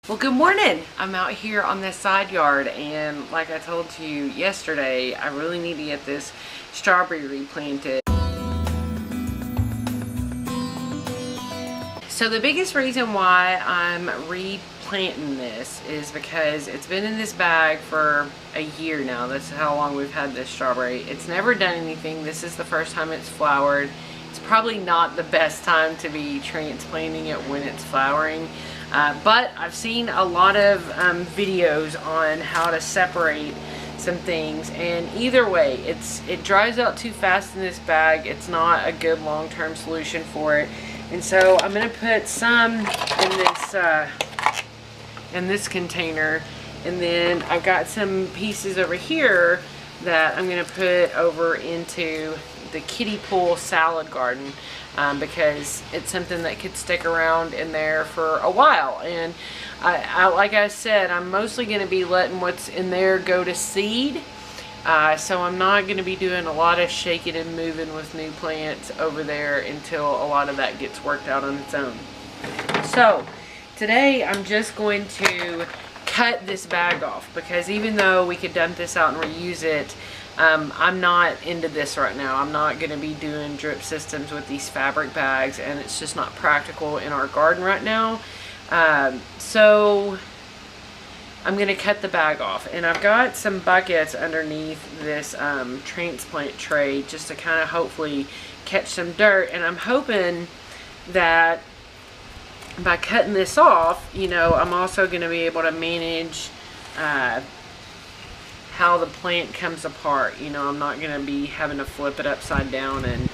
Well, good morning. I'm out here on this side yard, and like I told you yesterday, I really need to get this strawberry replanted. So the biggest reason why I'm replanting this is because it's been in this bag for a year now. This is how long we've had this strawberry. It's never done anything. This is the first time it's flowered. It's probably not the best time to be transplanting it when it's flowering. But I've seen a lot of videos on how to separate some things, and either way, it dries out too fast in this bag. It's not a good long-term solution for it, and so I'm going to put some in this container, and then I've got some pieces over here that I'm going to put over into the kiddie pool salad garden. Because it's something that could stick around in there for a while. And like I said, I'm mostly going to be letting what's in there go to seed. So I'm not going to be doing a lot of shaking and moving with new plants over there until a lot of that gets worked out on its own. So today I'm just going to cut this bag off, because even though we could dump this out and reuse it, I'm not into this right now. I'm not going to be doing drip systems with these fabric bags, and it's just not practical in our garden right now. So I'm going to cut the bag off, and I've got some buckets underneath this transplant tray just to kind of hopefully catch some dirt, and I'm hoping that by cutting this off, you know, I'm also going to be able to manage how the plant comes apart. You know, I'm not going to be having to flip it upside down and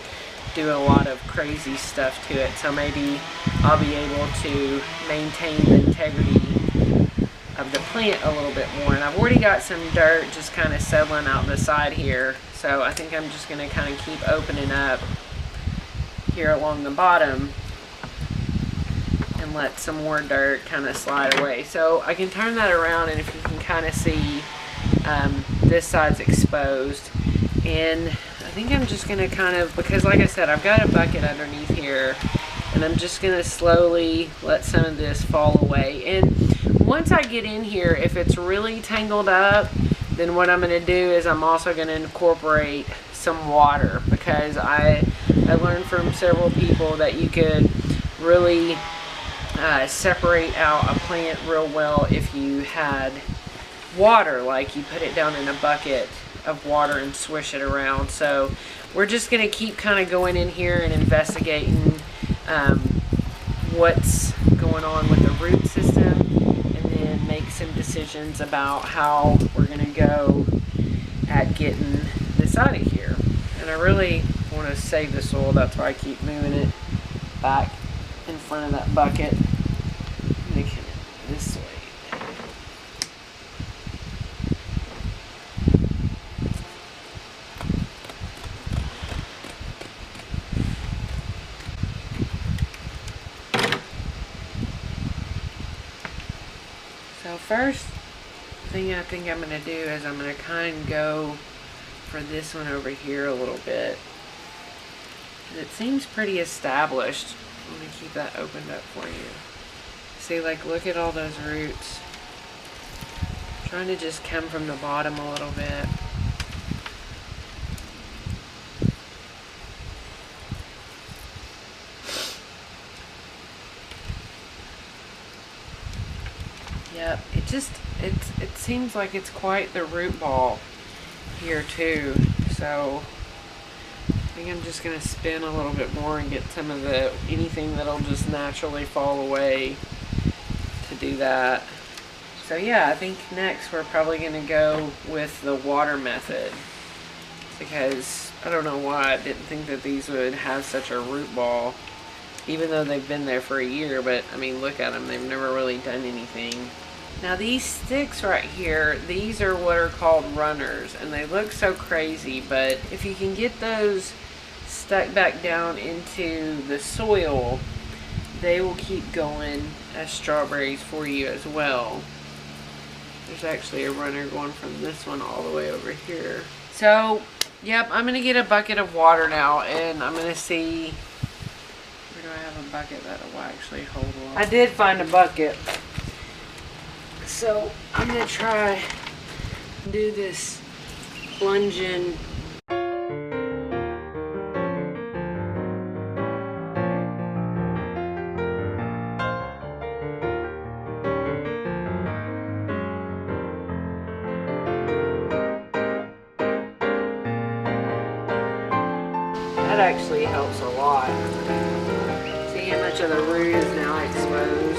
do a lot of crazy stuff to it. So maybe I'll be able to maintain the integrity of the plant a little bit more. And I've already got some dirt just kind of settling out the side here. So I think I'm just going to kind of keep opening up here along the bottom and let some more dirt kind of slide away. So I can turn that around, and if you can kind of see, this side's exposed, and I think I'm just going to kind of, because like I said, I've got a bucket underneath here, and I'm just going to slowly let some of this fall away. And once I get in here, if it's really tangled up, then what I'm going to do is I'm also going to incorporate some water, because I learned from several people that you could really separate out a plant real well if you had water, like you put it down in a bucket of water and swish it around. So we're just going to keep kind of going in here and investigating what's going on with the root system, and then make some decisions about how we're going to go at getting this out of here. And I really want to save the soil, that's why I keep moving it back in front of that bucket. Making it this way. So first thing I think I'm going to do is I'm going to kind of go for this one over here a little bit. It seems pretty established. Let me keep that opened up for you. See, like, look at all those roots. I'm trying to just come from the bottom a little bit. Yep, it seems like it's quite the root ball here too. So I think I'm just going to spin a little bit more and get some of anything that'll just naturally fall away to do that. So yeah, I think next we're probably going to go with the water method, because I don't know why I didn't think that these would have such a root ball, even though they've been there for a year. But I mean, look at them, they've never really done anything. Now these sticks right here, these are what are called runners, and they look so crazy, but if you can get those stuck back down into the soil, they will keep going as strawberries for you as well. There's actually a runner going from this one all the way over here. So, yep, I'm going to get a bucket of water now, and I'm going to see, where do I have a bucket that will actually hold water? I did find a bucket. So I'm gonna try and do this plunging. That actually helps a lot. See how much of the root is now exposed.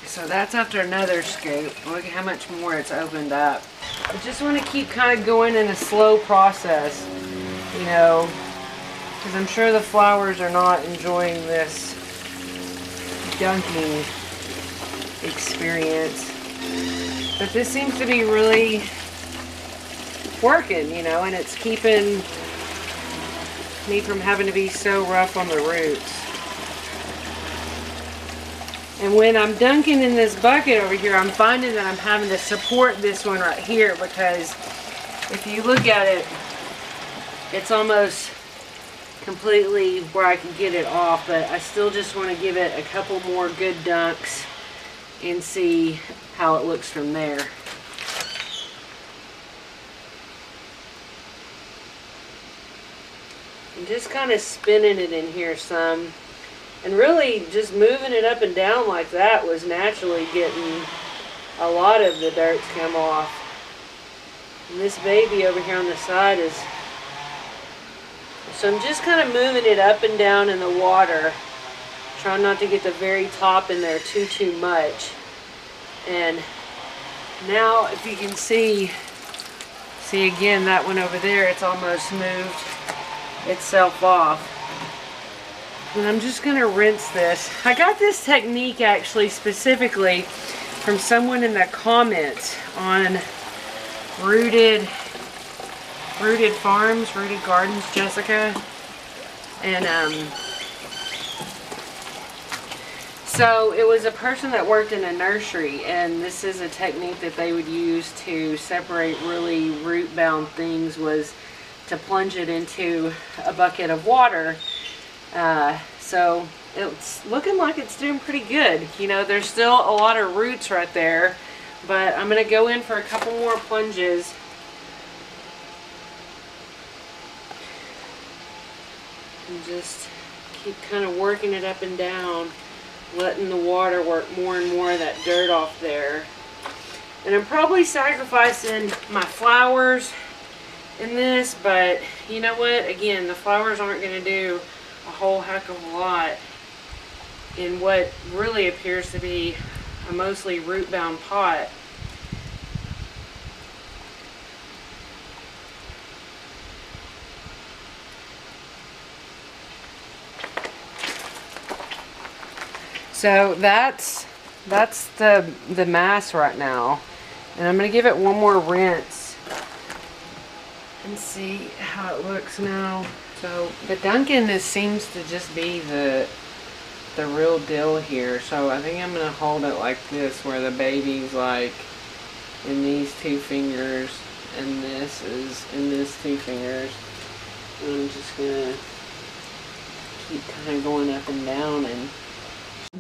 So that's after another scoop. Look at how much more it's opened up. I just want to keep kind of going in a slow process, you know, because I'm sure the flowers are not enjoying this dunking experience. But this seems to be really working, you know, and it's keeping me from having to be so rough on the roots. And when I'm dunking in this bucket over here, I'm finding that I'm having to support this one right here, because if you look at it, it's almost completely where I can get it off, but I still just want to give it a couple more good dunks and see how it looks from there. I'm just kind of spinning it in here some. And really, just moving it up and down like that was naturally getting a lot of the dirt to come off. And this baby over here on the side is... So I'm just kind of moving it up and down in the water. Trying not to get the very top in there too much. And now, if you can see again, that one over there, it's almost moved itself off. And I'm just going to rinse this. I got this technique actually specifically from someone in the comments on Rooted Farms, Rooted Gardens, Jessica. And so it was a person that worked in a nursery, and this is a technique that they would use to separate really root-bound things, was to plunge it into a bucket of water. So it's looking like it's doing pretty good. You know, there's still a lot of roots right there, but I'm going to go in for a couple more plunges. And just keep kind of working it up and down, letting the water work more and more of that dirt off there. And I'm probably sacrificing my flowers in this, but you know what? Again, the flowers aren't going to do a whole heck of a lot in what really appears to be a mostly root-bound pot. So that's the mass right now, and I'm going to give it one more rinse and see how it looks now. So the dunking seems to just be the real deal here. So I think I'm going to hold it like this, where the baby's like in these two fingers and this is in this two fingers. And I'm just going to keep kind of going up and down. And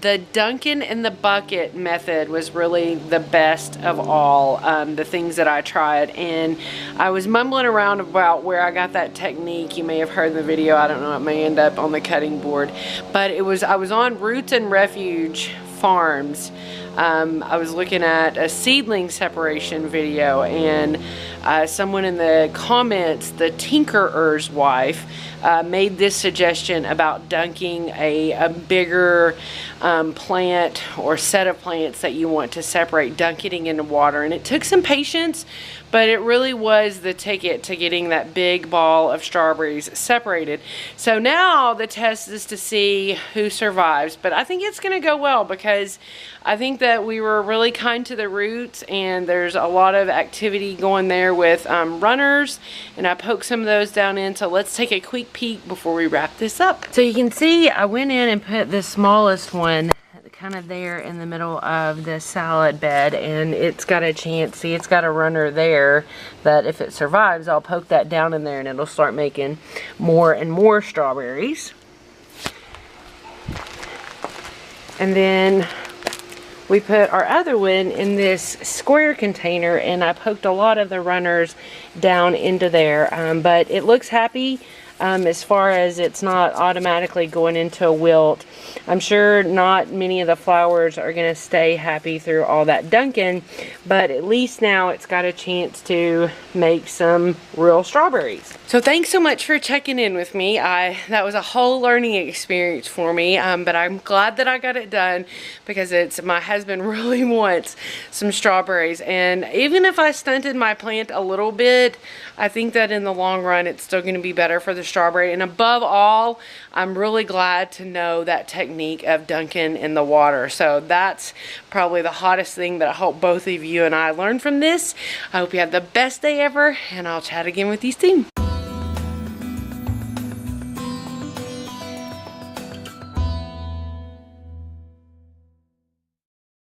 the dunking in the bucket method was really the best of all the things that I tried, and I was mumbling around about where I got that technique. You may have heard in the video. I don't know, it may end up on the cutting board, but I was on Roots Refuge Farms. I was looking at a seedling separation video, and someone in the comments, the tinkerer's wife, made this suggestion about dunking a bigger plant or set of plants that you want to separate, dunking into water. And it took some patience, but it really was the ticket to getting that big ball of strawberries separated. So now the test is to see who survives, but I think it's going to go well, because I think that we were really kind to the roots, and there's a lot of activity going there with runners, and I poked some of those down in. So let's take a quick peek before we wrap this up. So you can see I went in and put the smallest one kind of there in the middle of the salad bed, and it's got a chance. See, it's got a runner there that if it survives, I'll poke that down in there and it'll start making more and more strawberries. And then we put our other one in this square container, and I poked a lot of the runners down into there, but it looks happy. As far as it's not automatically going into a wilt. I'm sure not many of the flowers are going to stay happy through all that dunking, but at least now it's got a chance to make some real strawberries. So thanks so much for checking in with me. That was a whole learning experience for me, but I'm glad that I got it done, because my husband really wants some strawberries, and even if I stunted my plant a little bit, I think that in the long run it's still going to be better for the strawberry. And above all, I'm really glad to know that technique of dunking in the water. So that's probably the hottest thing that I hope both of you and I learned from this. I hope you have the best day ever, and I'll chat again with you soon.